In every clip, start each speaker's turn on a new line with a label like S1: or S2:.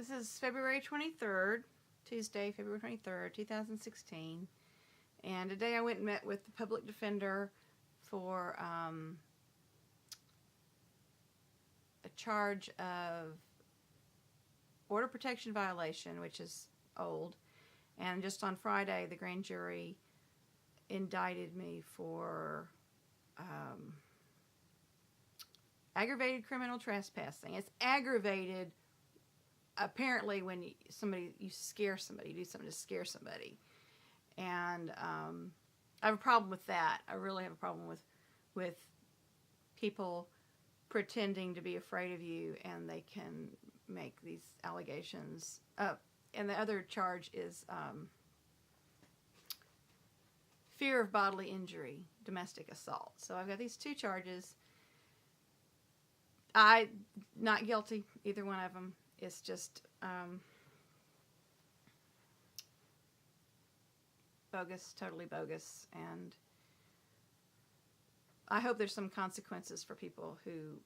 S1: This is February 23rd, Tuesday, February 23rd, 2016. And today I went and met with the public defender for a charge of order protection violation, which is old. And just on Friday, the grand jury indicted me for aggravated criminal trespassing. It's aggravated, apparently, when you scare somebody, you do something to scare somebody. And I have a problem with that. I really have a problem with people pretending to be afraid of you, and they can make these allegations up. And the other charge is fear of bodily injury, domestic assault. So I've got these two charges. I'm not guilty, either one of them. It's just bogus, totally bogus. And I hope there's some consequences for people who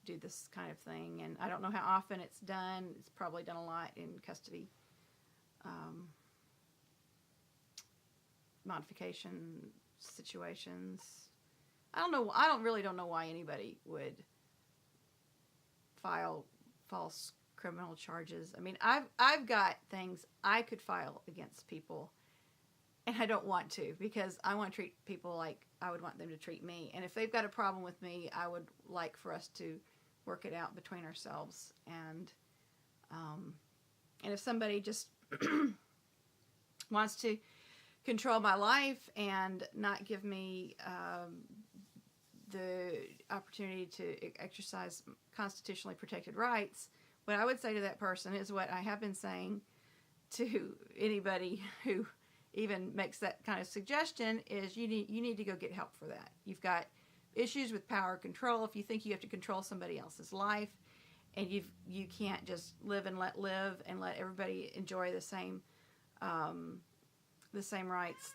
S1: do this kind of thing. And I don't know how often it's done. It's probably done a lot in custody modification situations. I really don't know why anybody would file false criminal charges. I mean, I've got things I could file against people, and I don't want to, because I want to treat people like I would want them to treat me. And if they've got a problem with me, I would like for us to work it out between ourselves. And if somebody just wants to control my life and not give me the opportunity to exercise constitutionally protected rights, what I would say to that person is what I have been saying to anybody who even makes that kind of suggestion, is you need to go get help for that. You've got issues with power control. If you think you have to control somebody else's life, and you can't just live and let live and let everybody enjoy the same rights,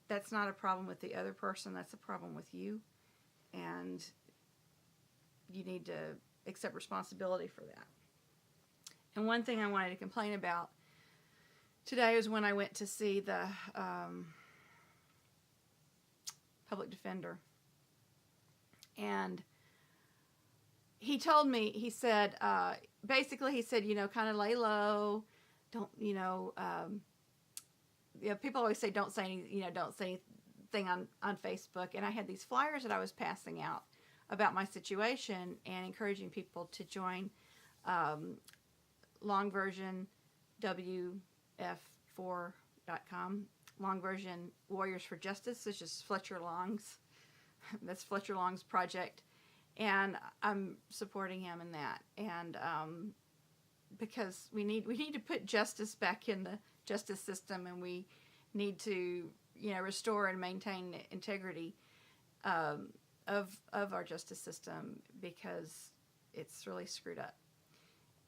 S1: that's not a problem with the other person. That's a problem with you, and you need to accept responsibility for that. And one thing I wanted to complain about today was when I went to see the public defender. And he told me, he said, basically he said, kind of lay low. Don't, people always say don't say anything on Facebook. And I had these flyers that I was passing out about my situation and encouraging people to join long version WF4.com, long version Warriors for Justice. It's just Fletcher Long's. That's Fletcher Long's project, and I'm supporting him in that. And because we need to put justice back in the justice system, and we need to restore and maintain the integrity of our justice system, because it's really screwed up.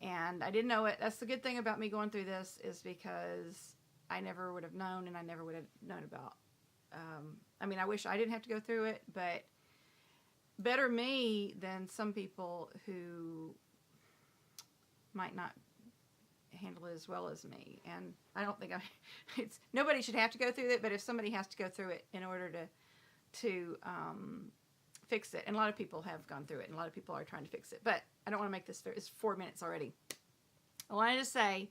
S1: And I didn't know it. That's the good thing about me going through this, is because I never would have known, and I never would have known about. I wish I didn't have to go through it, but better me than some people who might not handle it as well as me. And I don't think nobody should have to go through it, but if somebody has to go through it in order to fix it, and a lot of people have gone through it, and a lot of people are trying to fix it, but I don't want to make this, it's 4 minutes already. I wanted to say,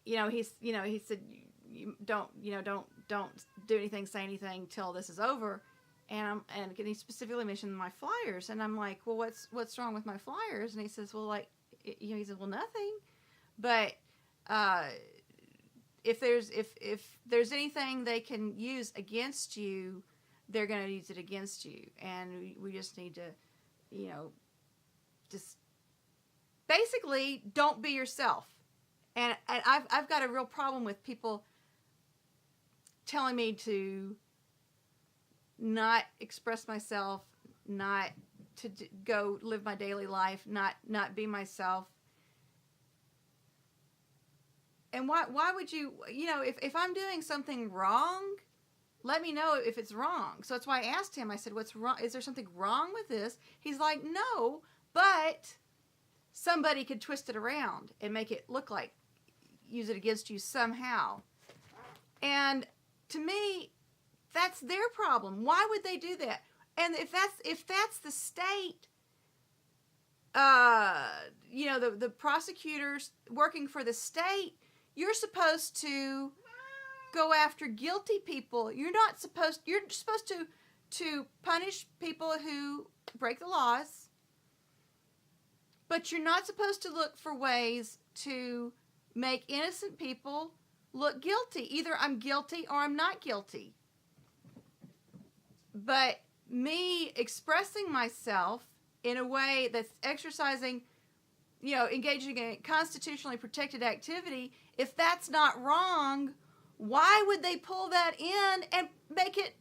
S1: he said, you don't do anything, say anything till this is over. And he specifically mentioned my flyers, and I'm like, well, what's wrong with my flyers? And he says, well, he said, well, nothing. But if there's anything they can use against you, they're going to use it against you. And we just need to, just basically don't be yourself. And I've got a real problem with people telling me to not express myself, not to go live my daily life, not be myself. And why would you, if I'm doing something wrong, let me know if it's wrong. So that's why I asked him, I said, what's wrong? Is there something wrong with this? He's like, no, but somebody could twist it around and make it look like use it against you somehow. And to me, that's their problem. Why would they do that? And if that's the state, the prosecutors working for the state, you're supposed to go after guilty people. You're supposed to punish people who break the laws, but you're not supposed to look for ways to make innocent people look guilty. Either I'm guilty or I'm not guilty. But me expressing myself in a way that's exercising, engaging in constitutionally protected activity, if that's not wrong, why would they pull that in and make it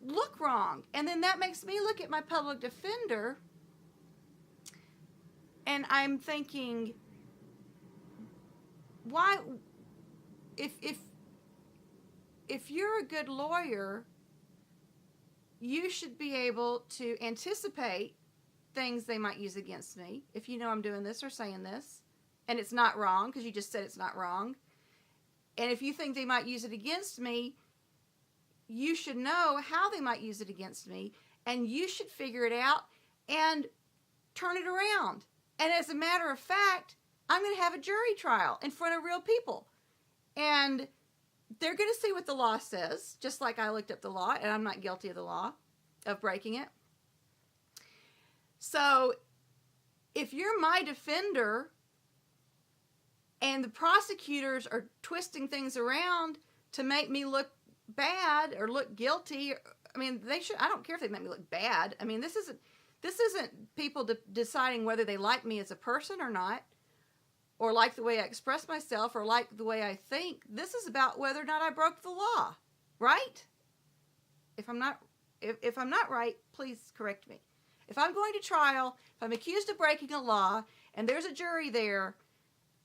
S1: look wrong? And then that makes me look at my public defender, and I'm thinking, why, if you're a good lawyer, you should be able to anticipate things they might use against me if you know I'm doing this or saying this, and it's not wrong because you just said it's not wrong. And if you think they might use it against me, you should know how they might use it against me, and you should figure it out and turn it around. And as a matter of fact, I'm going to have a jury trial in front of real people. And they're going to see what the law says, just like I looked up the law, and I'm not guilty of the law, of breaking it. So if you're my defender and the prosecutors are twisting things around to make me look bad or look guilty, I mean, they should. I don't care if they make me look bad. I mean, this isn't people deciding whether they like me as a person or not, or like the way I express myself, or like the way I think. This is about whether or not I broke the law, right? If I'm not right, please correct me. If I'm going to trial, if I'm accused of breaking a law, and there's a jury there,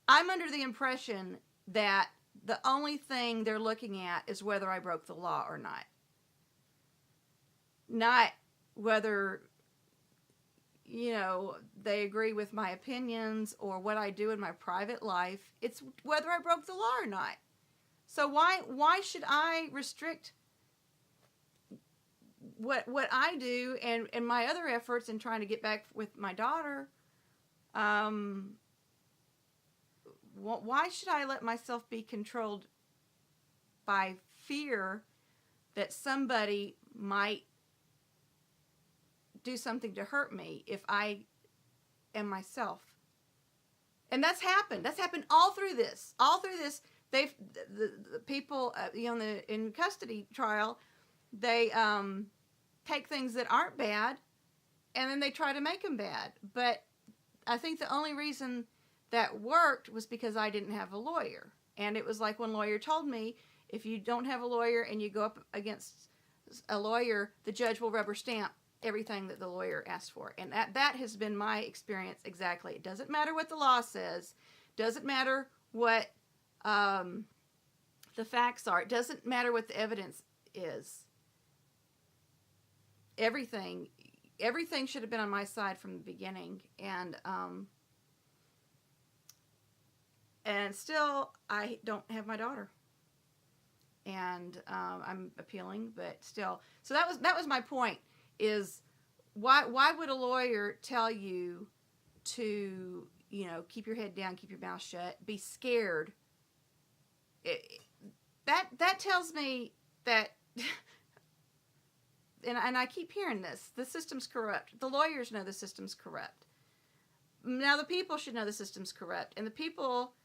S1: I'm under the impression that the only thing they're looking at is whether I broke the law or not. Not whether, they agree with my opinions or what I do in my private life. It's whether I broke the law or not. So why should I restrict what I do and my other efforts in trying to get back with my daughter? Why should I let myself be controlled by fear that somebody might do something to hurt me if I am myself? And that's happened. That's happened all through this. The people, in custody trial, they take things that aren't bad, and then they try to make them bad. But I think the only reason that worked was because I didn't have a lawyer. And it was like one lawyer told me, if you don't have a lawyer and you go up against a lawyer, the judge will rubber stamp everything that the lawyer asked for. And that has been my experience exactly. It doesn't matter what the law says. Doesn't matter what the facts are. It doesn't matter what the evidence is. Everything should have been on my side from the beginning. And still, I don't have my daughter. And I'm appealing, but still. So that was my point. Is why would a lawyer tell you to, keep your head down, keep your mouth shut, be scared? That tells me that, and I keep hearing this, the system's corrupt. The lawyers know the system's corrupt. Now the people should know the system's corrupt, and the people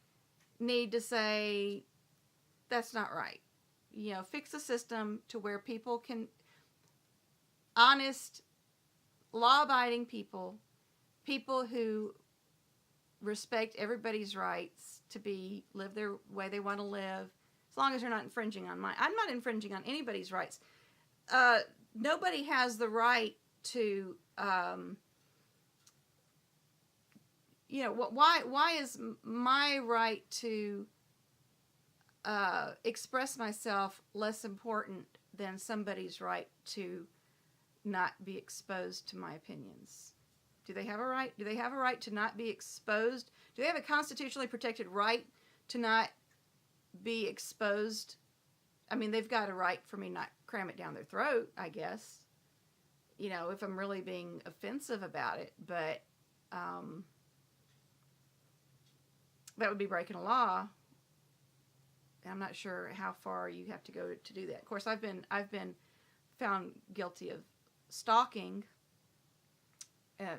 S1: need to say, that's not right. Fix the system to where people can, honest, law-abiding people who respect everybody's rights to live their way they want to live, as long as they're not infringing on mine. I'm not infringing on anybody's rights. Nobody has the right to, why is my right to express myself less important than somebody's right to not be exposed to my opinions? Do they have a right? Do they have a right to not be exposed? Do they have a constitutionally protected right to not be exposed? I mean, they've got a right for me not cram it down their throat, I guess. You know, if I'm really being offensive about it, but that would be breaking a law. And I'm not sure how far you have to go to do that. Of course, I've been found guilty of stalking.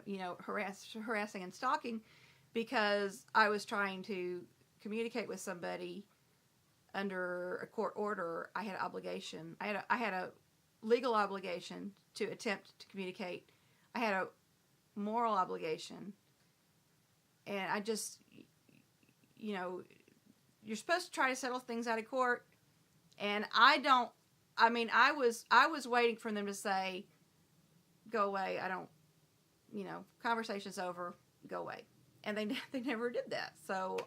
S1: You know, harassing and stalking, because I was trying to communicate with somebody under a court order. I had an obligation. I had a legal obligation to attempt to communicate. I had a moral obligation, and I just, you know, you're supposed to try to settle things out of court, and I was waiting for them to say, go away, I don't, you know, conversation's over, go away. And they never did that. So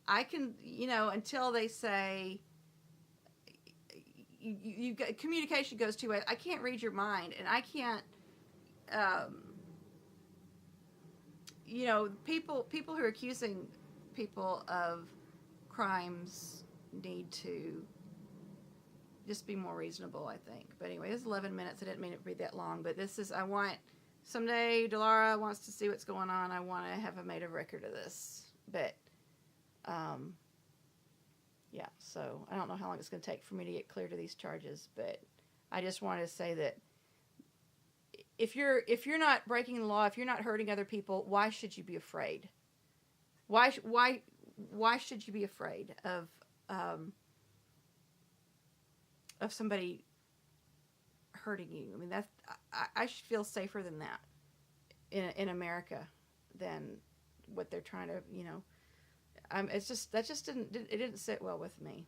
S1: I can, you know, until they say, you communication goes two ways. I can't read your mind, and I can't, you know, people who are accusing people of crimes need to just be more reasonable, I think. But anyway, it's 11 minutes. I didn't mean it to be that long, but this is, someday Dilara wants to see what's going on. I want to have made a record of this. But, yeah, so I don't know how long it's going to take for me to get clear to these charges, but I just wanted to say that if you're not breaking the law, if you're not hurting other people, why should you be afraid? Why should you be afraid of somebody hurting you? I mean, I should feel safer than that in America than what they're trying to, you know. It didn't sit well with me.